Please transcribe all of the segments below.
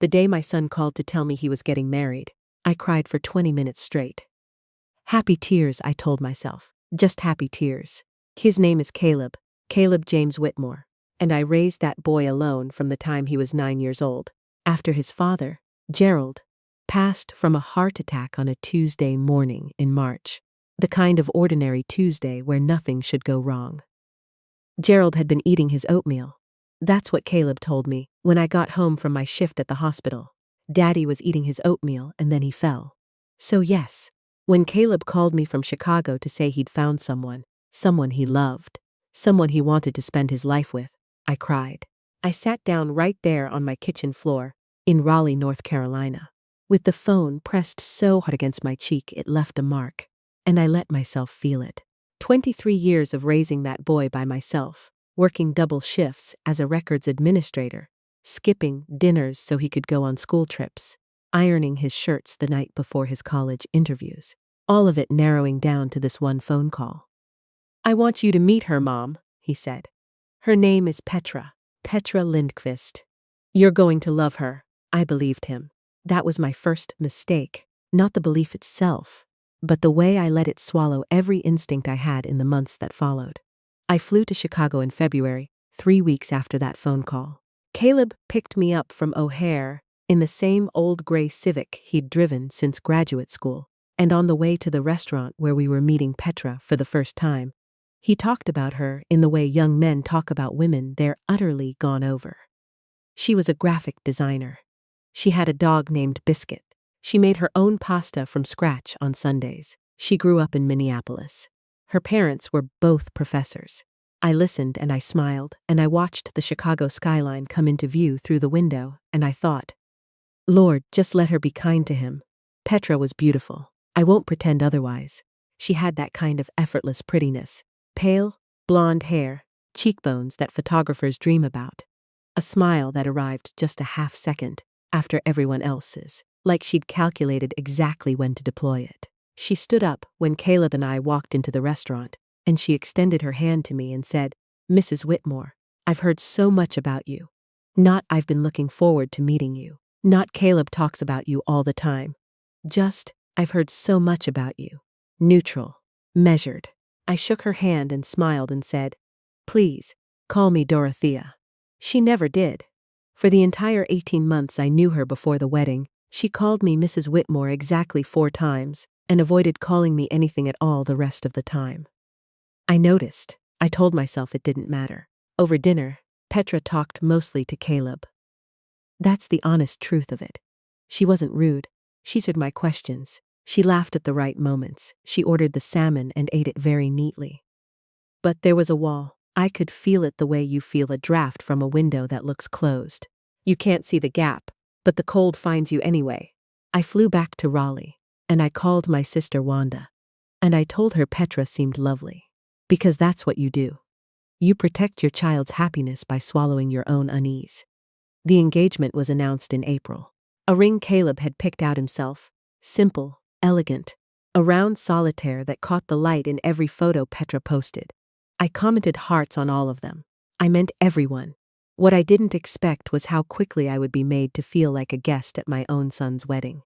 The day my son called to tell me he was getting married, I cried for 20 minutes straight. Happy tears, I told myself. Just happy tears. His name is Caleb, Caleb James Whitmore, and I raised that boy alone from the time he was 9 years old, after his father, Gerald, passed from a heart attack on a Tuesday morning in March, the kind of ordinary Tuesday where nothing should go wrong. Gerald had been eating his oatmeal. That's what Caleb told me when I got home from my shift at the hospital. Daddy was eating his oatmeal and then he fell. So yes, when Caleb called me from Chicago to say he'd found someone he loved, someone he wanted to spend his life with, I cried. I sat down right there on my kitchen floor in Raleigh, North Carolina, with the phone pressed so hard against my cheek it left a mark, and I let myself feel it. 23 years of raising that boy by myself, working double shifts as a records administrator, skipping dinners so he could go on school trips, ironing his shirts the night before his college interviews, all of it narrowing down to this one phone call. I want you to meet her, Mom, he said. Her name is Petra Lindqvist. You're going to love her. I believed him. That was my first mistake, not the belief itself, but the way I let it swallow every instinct I had in the months that followed. I flew to Chicago in February, 3 weeks after that phone call. Caleb picked me up from O'Hare in the same old gray Civic he'd driven since graduate school, and on the way to the restaurant where we were meeting Petra for the first time, he talked about her in the way young men talk about women they're utterly gone over. She was a graphic designer. She had a dog named Biscuit. She made her own pasta from scratch on Sundays. She grew up in Minneapolis. Her parents were both professors. I listened and I smiled, and I watched the Chicago skyline come into view through the window, and I thought, Lord, just let her be kind to him. Petra was beautiful. I won't pretend otherwise. She had that kind of effortless prettiness. Pale, blonde hair, cheekbones that photographers dream about. A smile that arrived just a half second after everyone else's, like she'd calculated exactly when to deploy it. She stood up when Caleb and I walked into the restaurant, and she extended her hand to me and said, Mrs. Whitmore, I've heard so much about you. Not I've been looking forward to meeting you. Not Caleb talks about you all the time. Just, I've heard so much about you. Neutral. Measured. I shook her hand and smiled and said, Please, call me Dorothea. She never did. For the entire 18 months I knew her before the wedding, she called me Mrs. Whitmore exactly 4 times and avoided calling me anything at all the rest of the time. I noticed. I told myself it didn't matter. Over dinner, Petra talked mostly to Caleb. That's the honest truth of it. She wasn't rude. She answered my questions. She laughed at the right moments. She ordered the salmon and ate it very neatly. But there was a wall. I could feel it the way you feel a draft from a window that looks closed. You can't see the gap, but the cold finds you anyway. I flew back to Raleigh, and I called my sister Wanda, and I told her Petra seemed lovely. Because that's what you do. You protect your child's happiness by swallowing your own unease. The engagement was announced in April. A ring Caleb had picked out himself. Simple, elegant. A round solitaire that caught the light in every photo Petra posted. I commented hearts on all of them. I meant everyone. What I didn't expect was how quickly I would be made to feel like a guest at my own son's wedding.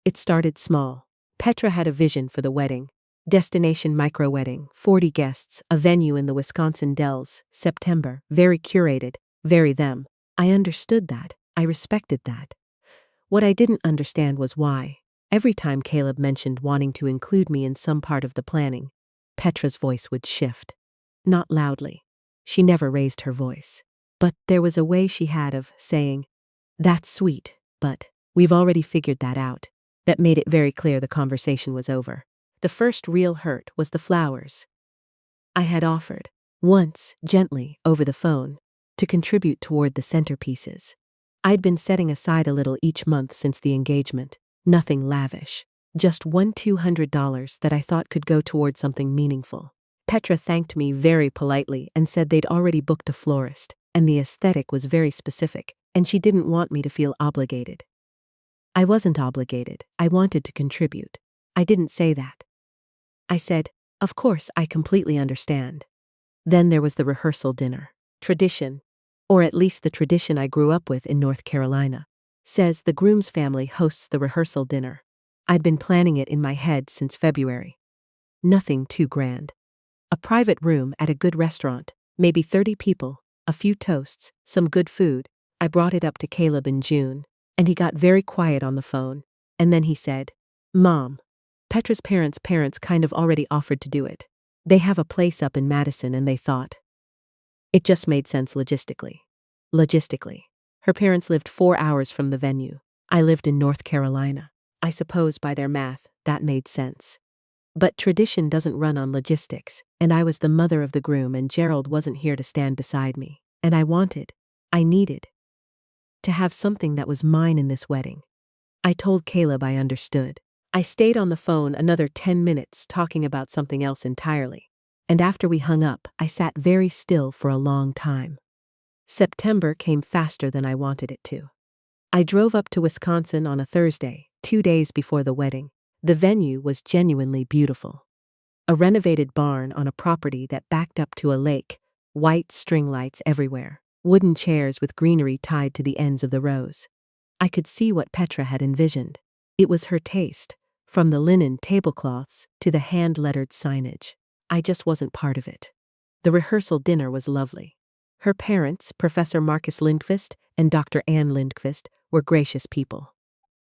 It started small. Petra had a vision for the wedding. Destination micro-wedding, 40 guests, a venue in the Wisconsin Dells, September, very curated, very them. I understood that. I respected that. What I didn't understand was why. Every time Caleb mentioned wanting to include me in some part of the planning, Petra's voice would shift. Not loudly. She never raised her voice. But there was a way she had of saying, That's sweet, but we've already figured that out. That made it very clear the conversation was over. The first real hurt was the flowers. I had offered, once, gently, over the phone, to contribute toward the centerpieces. I'd been setting aside a little each month since the engagement. Nothing lavish. Just $200 that I thought could go toward something meaningful. Petra thanked me very politely and said they'd already booked a florist, and the aesthetic was very specific, and she didn't want me to feel obligated. I wasn't obligated. I wanted to contribute. I didn't say that. I said, Of course, I completely understand. Then there was the rehearsal dinner. Tradition. Or at least the tradition I grew up with in North Carolina. Says the groom's family hosts the rehearsal dinner. I'd been planning it in my head since February. Nothing too grand. A private room at a good restaurant, maybe 30 people, a few toasts, some good food. I brought it up to Caleb in June, and he got very quiet on the phone, and then he said, "Mom, Petra's parents kind of already offered to do it. They have a place up in Madison and they thought." It just made sense logistically. Logistically. Her parents lived 4 hours from the venue. I lived in North Carolina. I suppose by their math, that made sense. But tradition doesn't run on logistics, and I was the mother of the groom and Gerald wasn't here to stand beside me. And I needed to have something that was mine in this wedding. I told Caleb I understood. I stayed on the phone another 10 minutes talking about something else entirely. And after we hung up, I sat very still for a long time. September came faster than I wanted it to. I drove up to Wisconsin on a Thursday, 2 days before the wedding. The venue was genuinely beautiful. A renovated barn on a property that backed up to a lake, white string lights everywhere, wooden chairs with greenery tied to the ends of the rows. I could see what Petra had envisioned. It was her taste, from the linen tablecloths to the hand-lettered signage. I just wasn't part of it. The rehearsal dinner was lovely. Her parents, Professor Marcus Lindqvist and Dr. Ann Lindqvist, were gracious people.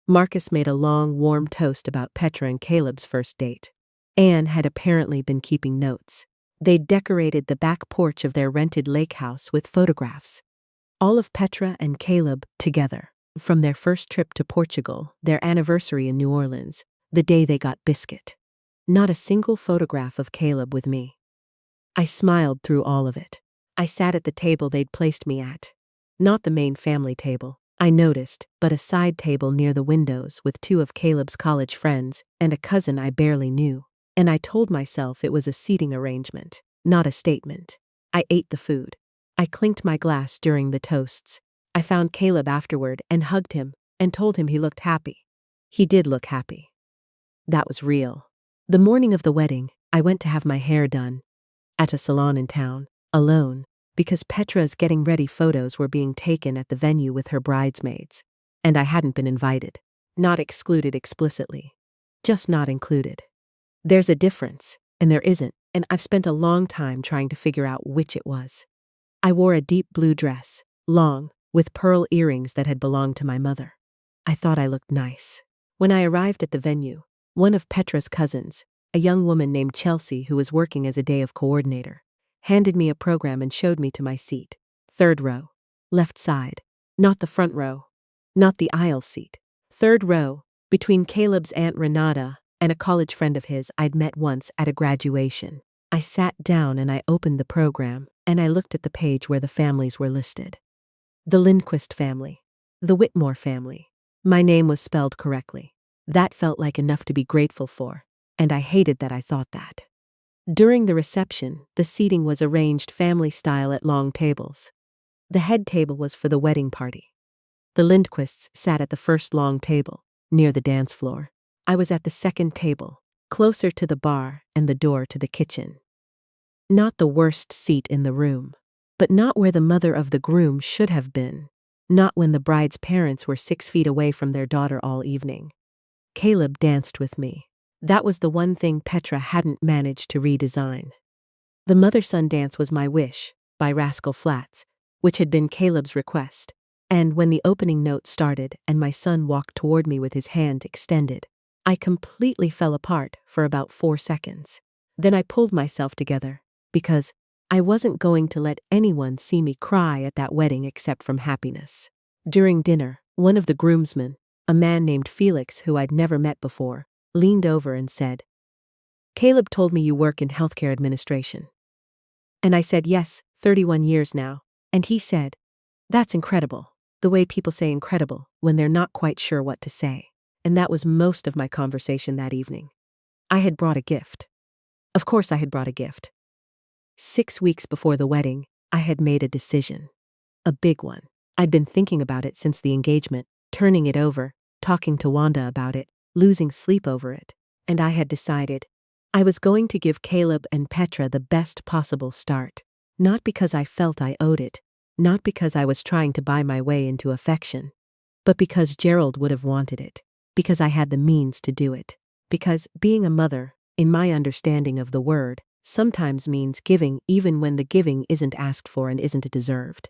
Marcus made a long, warm toast about Petra and Caleb's first date. Anne had apparently been keeping notes. They'd decorated the back porch of their rented lake house with photographs. All of Petra and Caleb together, from their first trip to Portugal, their anniversary in New Orleans, the day they got biscuit. Not a single photograph of Caleb with me. I smiled through all of it. I sat at the table they'd placed me at. Not the main family table, I noticed, but a side table near the windows with 2 of Caleb's college friends and a cousin I barely knew. And I told myself it was a seating arrangement, not a statement. I ate the food. I clinked my glass during the toasts. I found Caleb afterward and hugged him and told him he looked happy. He did look happy. That was real. The morning of the wedding, I went to have my hair done. At a salon in town, alone, because Petra's getting ready photos were being taken at the venue with her bridesmaids. And I hadn't been invited. Not excluded explicitly. Just not included. There's a difference, and there isn't, and I've spent a long time trying to figure out which it was. I wore a deep blue dress, long, with pearl earrings that had belonged to my mother. I thought I looked nice. When I arrived at the venue, one of Petra's cousins, a young woman named Chelsea who was working as a day of coordinator, handed me a program and showed me to my seat. 3rd row. Left side. Not the front row. Not the aisle seat. 3rd row, between Caleb's Aunt Renata and a college friend of his I'd met once at a graduation. I sat down and I opened the program, and I looked at the page where the families were listed. The Lindqvist family. The Whitmore family. My name was spelled correctly. That felt like enough to be grateful for, and I hated that I thought that. During the reception, the seating was arranged family style at long tables. The head table was for the wedding party. The Lindqvists sat at the first long table, near the dance floor. I was at the second table, closer to the bar and the door to the kitchen. Not the worst seat in the room, but not where the mother of the groom should have been. Not when the bride's parents were 6 feet away from their daughter all evening. Caleb danced with me. That was the one thing Petra hadn't managed to redesign. The mother-son dance was My Wish, by Rascal Flatts, which had been Caleb's request. And when the opening note started and my son walked toward me with his hand extended, I completely fell apart for about 4 seconds. Then I pulled myself together, because I wasn't going to let anyone see me cry at that wedding except from happiness. During dinner, one of the groomsmen, a man named Felix who I'd never met before, leaned over and said, "Caleb told me you work in healthcare administration." And I said, "Yes, 31 years now." And he said, "That's incredible." The way people say incredible when they're not quite sure what to say. And that was most of my conversation that evening. I had brought a gift. Of course I had brought a gift. 6 weeks before the wedding, I had made a decision. A big one. I'd been thinking about it since the engagement, turning it over, talking to Wanda about it, losing sleep over it, and I had decided I was going to give Caleb and Petra the best possible start. Not because I felt I owed it, not because I was trying to buy my way into affection. but because Gerald would have wanted it, because I had the means to do it, because being a mother, in my understanding of the word, sometimes means giving even when the giving isn't asked for and isn't deserved.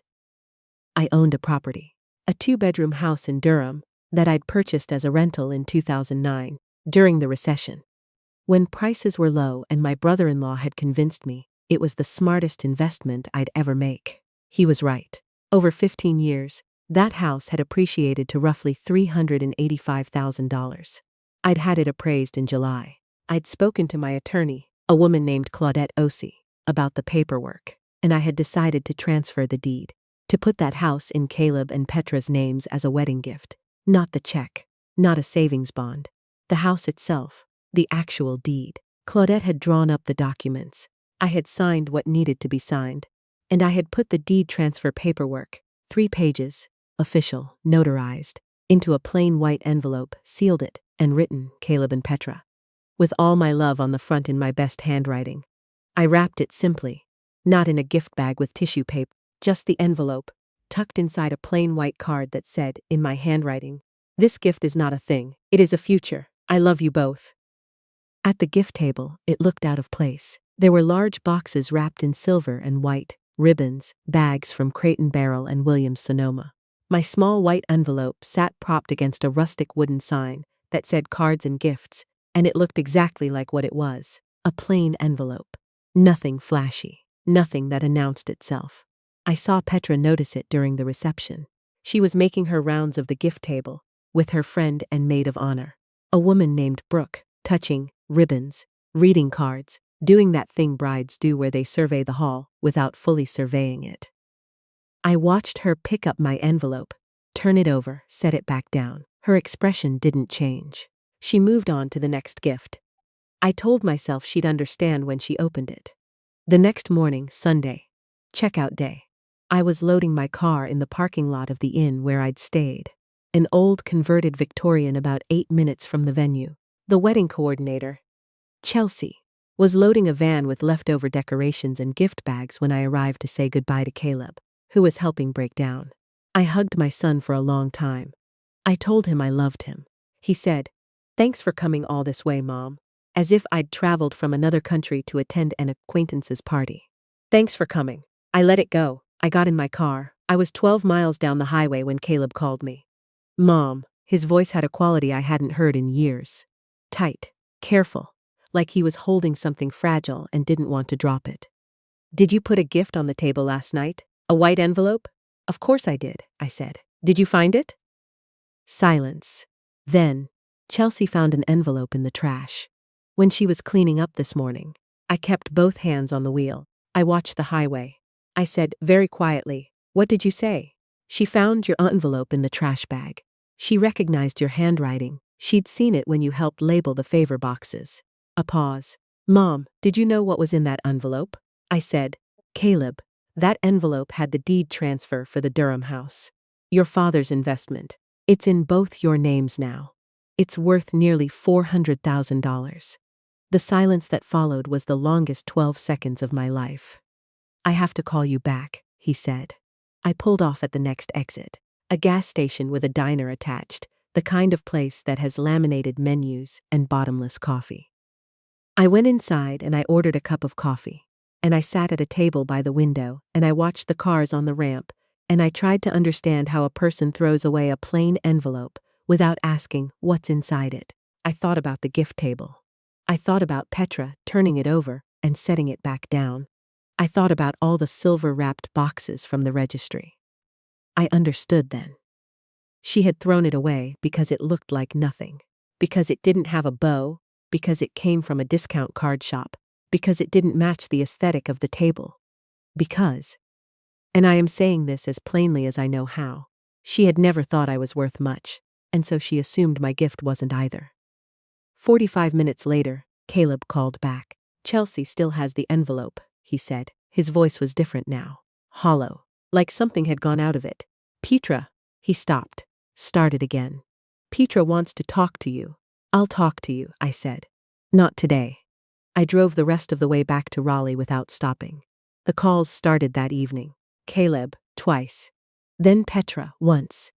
I owned a property, a 2-bedroom house in Durham, that I'd purchased as a rental in 2009, during the recession. When prices were low and my brother-in-law had convinced me it was the smartest investment I'd ever make. He was right. Over 15 years, that house had appreciated to roughly $385,000. I'd had it appraised in July. I'd spoken to my attorney, a woman named Claudette Ossie, about the paperwork, and I had decided to transfer the deed, to put that house in Caleb and Petra's names as a wedding gift. Not the check, not a savings bond. The house itself, the actual deed. Claudette had drawn up the documents. I had signed what needed to be signed, and I had put the deed transfer paperwork, 3 pages, official, notarized, into a plain white envelope, sealed it, and written, Caleb and Petra, with all my love on the front in my best handwriting. I wrapped it simply, not in a gift bag with tissue paper, just the envelope, tucked inside a plain white card that said, in my handwriting, "This gift is not a thing, it is a future. I love you both." At the gift table, it looked out of place. There were large boxes wrapped in silver and white, ribbons, bags from Crate and Barrel and Williams-Sonoma. My small white envelope sat propped against a rustic wooden sign that said cards and gifts, and it looked exactly like what it was, a plain envelope. Nothing flashy, nothing that announced itself. I saw Petra notice it during the reception. She was making her rounds of the gift table, with her friend and maid of honor, a woman named Brooke, touching ribbons, reading cards, doing that thing brides do where they survey the hall without fully surveying it. I watched her pick up my envelope, turn it over, set it back down. Her expression didn't change. She moved on to the next gift. I told myself she'd understand when she opened it. The next morning, Sunday, checkout day, I was loading my car in the parking lot of the inn where I'd stayed. An old converted Victorian about 8 minutes from the venue. The wedding coordinator, Chelsea, was loading a van with leftover decorations and gift bags when I arrived to say goodbye to Caleb, who was helping break down. I hugged my son for a long time. I told him I loved him. He said, "Thanks for coming all this way, Mom," as if I'd traveled from another country to attend an acquaintance's party. "Thanks for coming." I let it go. I got in my car. I was 12 miles down the highway when Caleb called me. "Mom." His voice had a quality I hadn't heard in years. Tight, careful, like he was holding something fragile and didn't want to drop it. "Did you put a gift on the table last night? A white envelope?" "Of course I did," I said. "Did you find it?" Silence. Then, Chelsea found an envelope in the trash. When she was cleaning up this morning, I kept both hands on the wheel. I watched the highway. I said, very quietly, "What did you say?" "She found your envelope in the trash bag. She recognized your handwriting. She'd seen it when you helped label the favor boxes." A pause. "Mom, did you know what was in that envelope?" I said, "Caleb, that envelope had the deed transfer for the Durham house. Your father's investment. It's in both your names now. It's worth nearly $400,000. The silence that followed was the longest 12 seconds of my life. "I have to call you back," he said. I pulled off at the next exit, a gas station with a diner attached, the kind of place that has laminated menus and bottomless coffee. I went inside and I ordered a cup of coffee, and I sat at a table by the window and I watched the cars on the ramp, and I tried to understand how a person throws away a plain envelope without asking what's inside it. I thought about the gift table. I thought about Petra turning it over and setting it back down. I thought about all the silver-wrapped boxes from the registry. I understood then. She had thrown it away because it looked like nothing, because it didn't have a bow, because it came from a discount card shop, because it didn't match the aesthetic of the table. Because, and I am saying this as plainly as I know how, she had never thought I was worth much, and so she assumed my gift wasn't either. 45 minutes later, Caleb called back. "Chelsea still has the envelope," he said. His voice was different now, hollow, like something had gone out of it. "Petra," he stopped, started again. "Petra wants to talk to you." "I'll talk to you," I said. "Not today." I drove the rest of the way back to Raleigh without stopping. The calls started that evening. Caleb, twice. Then Petra, once.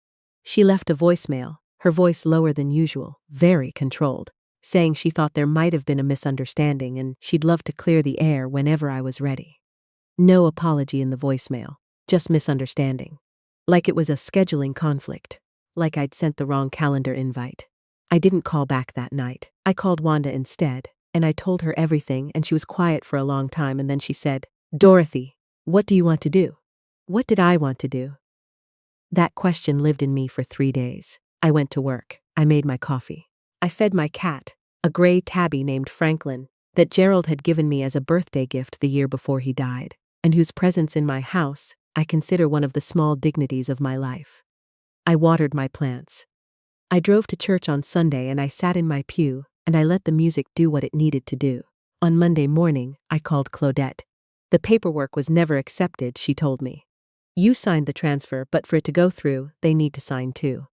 She left a voicemail, her voice lower than usual, very controlled, saying she thought there might have been a misunderstanding and she'd love to clear the air whenever I was ready. No apology in the voicemail, just misunderstanding. Like it was a scheduling conflict. Like I'd sent the wrong calendar invite. I didn't call back that night. I called Wanda instead, and I told her everything, and she was quiet for a long time, and then she said, "Dorothy, what do you want to do?" What did I want to do? That question lived in me for 3 days. I went to work. I made my coffee. I fed my cat, a gray tabby named Franklin, that Gerald had given me as a birthday gift the year before he died, and whose presence in my house I consider one of the small dignities of my life. I watered my plants. I drove to church on Sunday and I sat in my pew and I let the music do what it needed to do. On Monday morning, I called Claudette. The paperwork was never accepted, she told me. You signed the transfer, but for it to go through, they need to sign too.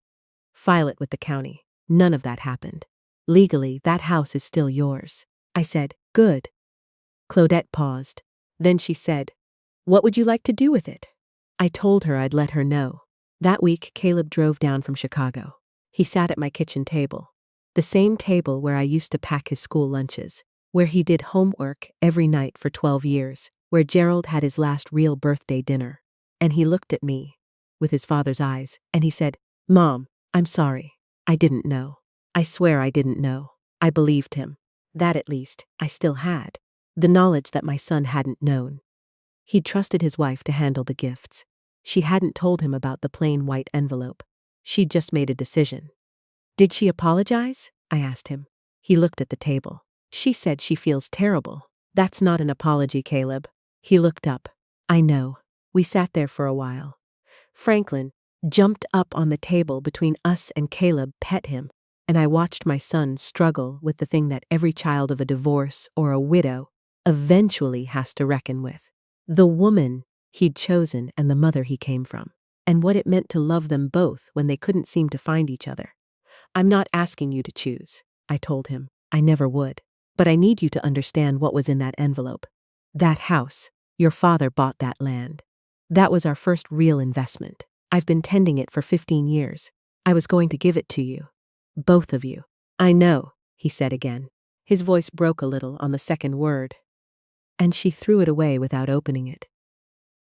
File it with the county. None of that happened. Legally, that house is still yours. I said, good. Claudette paused. Then she said, what would you like to do with it? I told her I'd let her know. That week, Caleb drove down from Chicago. He sat at my kitchen table. The same table where I used to pack his school lunches, where he did homework every night for 12 years, where Gerald had his last real birthday dinner. And he looked at me, with his father's eyes, and he said, Mom, I'm sorry. I didn't know. I swear I didn't know. I believed him. That at least, I still had. The knowledge that my son hadn't known. He'd trusted his wife to handle the gifts. She hadn't told him about the plain white envelope. She'd just made a decision. Did she apologize? I asked him. He looked at the table. She said she feels terrible. That's not an apology, Caleb. He looked up. I know. We sat there for a while. Franklin jumped up on the table between us and Caleb, pet him, and I watched my son struggle with the thing that every child of a divorce or a widow eventually has to reckon with. The woman he'd chosen and the mother he came from, and what it meant to love them both when they couldn't seem to find each other. I'm not asking you to choose, I told him. I never would. But I need you to understand what was in that envelope. That house. Your father bought that land. That was our first real investment. I've been tending it for 15 years. I was going to give it to you. Both of you. I know, he said again. His voice broke a little on the second word. And she threw it away without opening it.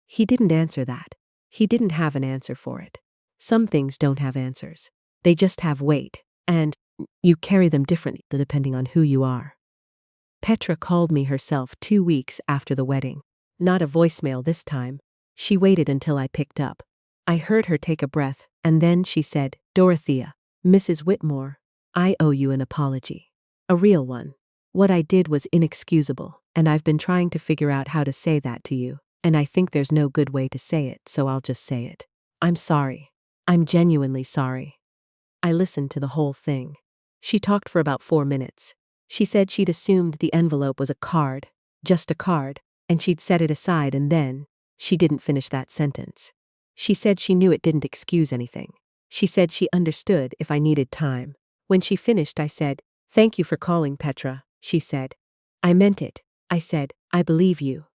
He didn't answer that. He didn't have an answer for it. Some things don't have answers. They just have weight, and you carry them differently depending on who you are. Petra called me herself 2 weeks after the wedding. Not a voicemail this time. She waited until I picked up. I heard her take a breath, and then she said, Dorothea, Mrs. Whitmore, I owe you an apology. A real one. What I did was inexcusable, and I've been trying to figure out how to say that to you, and I think there's no good way to say it, so I'll just say it. I'm sorry. I'm genuinely sorry. I listened to the whole thing. She talked for about 4 minutes. She said she'd assumed the envelope was a card, just a card, and she'd set it aside, and then she didn't finish that sentence. She said she knew it didn't excuse anything. She said she understood if I needed time. When she finished, I said, Thank you for calling, Petra, she said. I meant it. I said, I believe you.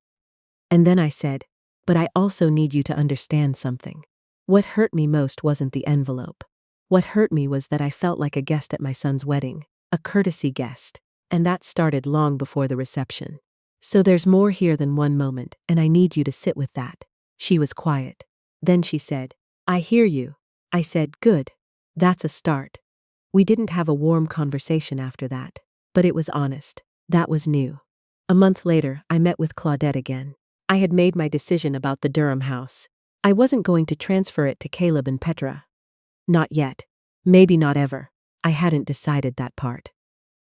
And then I said, but I also need you to understand something. What hurt me most wasn't the envelope. What hurt me was that I felt like a guest at my son's wedding, a courtesy guest, and that started long before the reception. So there's more here than one moment, and I need you to sit with that. She was quiet. Then she said, I hear you. I said, good. That's a start. We didn't have a warm conversation after that, but it was honest. That was new. A month later, I met with Claudette again. I had made my decision about the Durham house. I wasn't going to transfer it to Caleb and Petra. Not yet. Maybe not ever. I hadn't decided that part.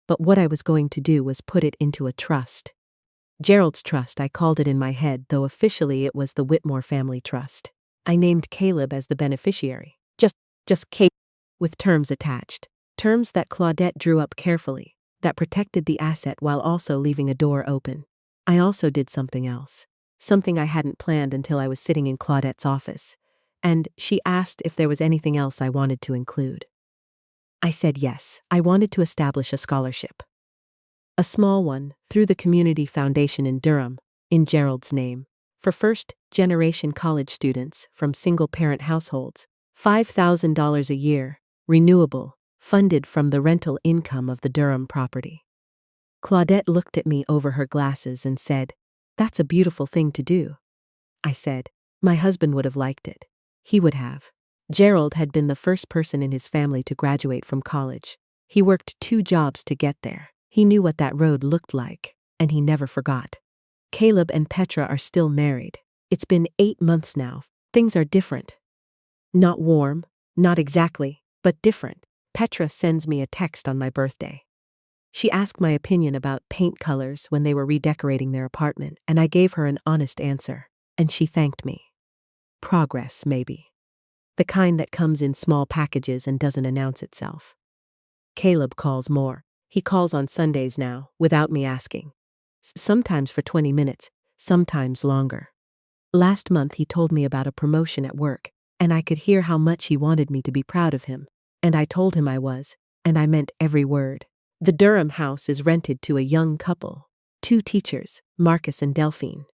But what I was going to do was put it into a trust. Gerald's trust, I called it in my head, though officially it was the Whitmore family trust. I named Caleb as the beneficiary. Just Caleb, with terms attached. Terms that Claudette drew up carefully, that protected the asset while also leaving a door open. I also did something else. Something I hadn't planned until I was sitting in Claudette's office, and she asked if there was anything else I wanted to include. I said yes, I wanted to establish a scholarship. A small one, through the Community Foundation in Durham, in Gerald's name, for first-generation college students from single-parent households $5,000 a year, renewable, funded from the rental income of the Durham property. Claudette looked at me over her glasses and said, "That's a beautiful thing to do." I said, "My husband would have liked it. He would have." Gerald had been the first person in his family to graduate from college. He worked 2 jobs to get there. He knew what that road looked like, and he never forgot. Caleb and Petra are still married. It's been 8 months now. Things are different. Not warm, not exactly, but different. Petra sends me a text on my birthday. She asked my opinion about paint colors when they were redecorating their apartment, and I gave her an honest answer, and she thanked me. Progress, maybe. The kind that comes in small packages and doesn't announce itself. Caleb calls more. He calls on Sundays now, without me asking. Sometimes for 20 minutes, sometimes longer. Last month he told me about a promotion at work, and I could hear how much he wanted me to be proud of him, and I told him I was, and I meant every word. The Durham house is rented to a young couple, 2 teachers, Marcus and Delphine,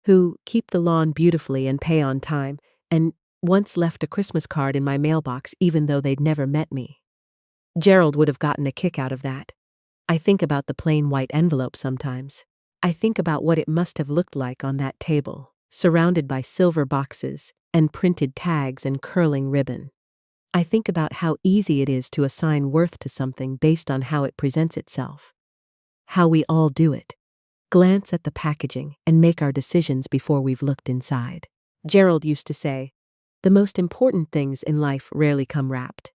who keep the lawn beautifully and pay on time, and once left a Christmas card in my mailbox even though they'd never met me. Gerald would have gotten a kick out of that. I think about the plain white envelope sometimes. I think about what it must have looked like on that table, surrounded by silver boxes and printed tags and curling ribbon. I think about how easy it is to assign worth to something based on how it presents itself. How we all do it. Glance at the packaging and make our decisions before we've looked inside. Gerald used to say, "The most important things in life rarely come wrapped."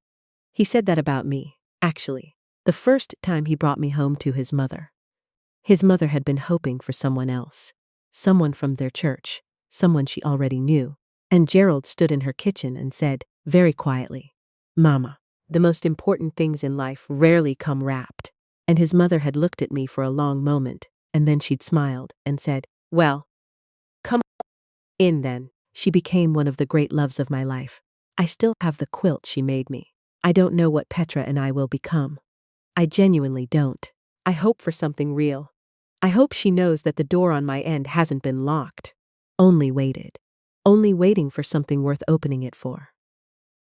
He said that about me, actually, the first time he brought me home to his mother. His mother had been hoping for someone else, someone from their church, someone she already knew, and Gerald stood in her kitchen and said, very quietly, "Mama, the most important things in life rarely come wrapped." And his mother had looked at me for a long moment, and then she'd smiled and said, "Well, come in then." She became one of the great loves of my life. I still have the quilt she made me. I don't know what Petra and I will become. I genuinely don't. I hope for something real. I hope she knows that the door on my end hasn't been locked. Only waited. Only waiting for something worth opening it for.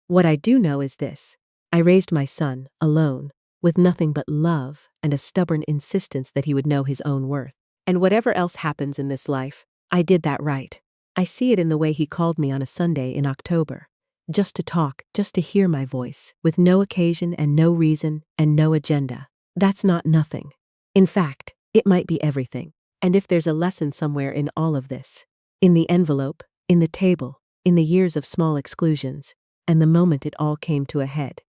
What I do know is this. I raised my son, alone, with nothing but love and a stubborn insistence that he would know his own worth. And whatever else happens in this life, I did that right. I see it in the way he called me on a Sunday in October. Just to talk, just to hear my voice, with no occasion and no reason and no agenda. That's not nothing. In fact, it might be everything. And if there's a lesson somewhere in all of this, in the envelope, in the table, in the years of small exclusions, and the moment it all came to a head,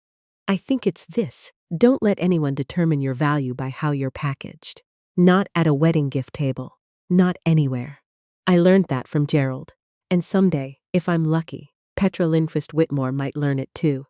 I think it's this. Don't let anyone determine your value by how you're packaged. Not at a wedding gift table. Not anywhere. I learned that from Gerald. And someday, if I'm lucky, Petra Lindquist Whitmore might learn it too.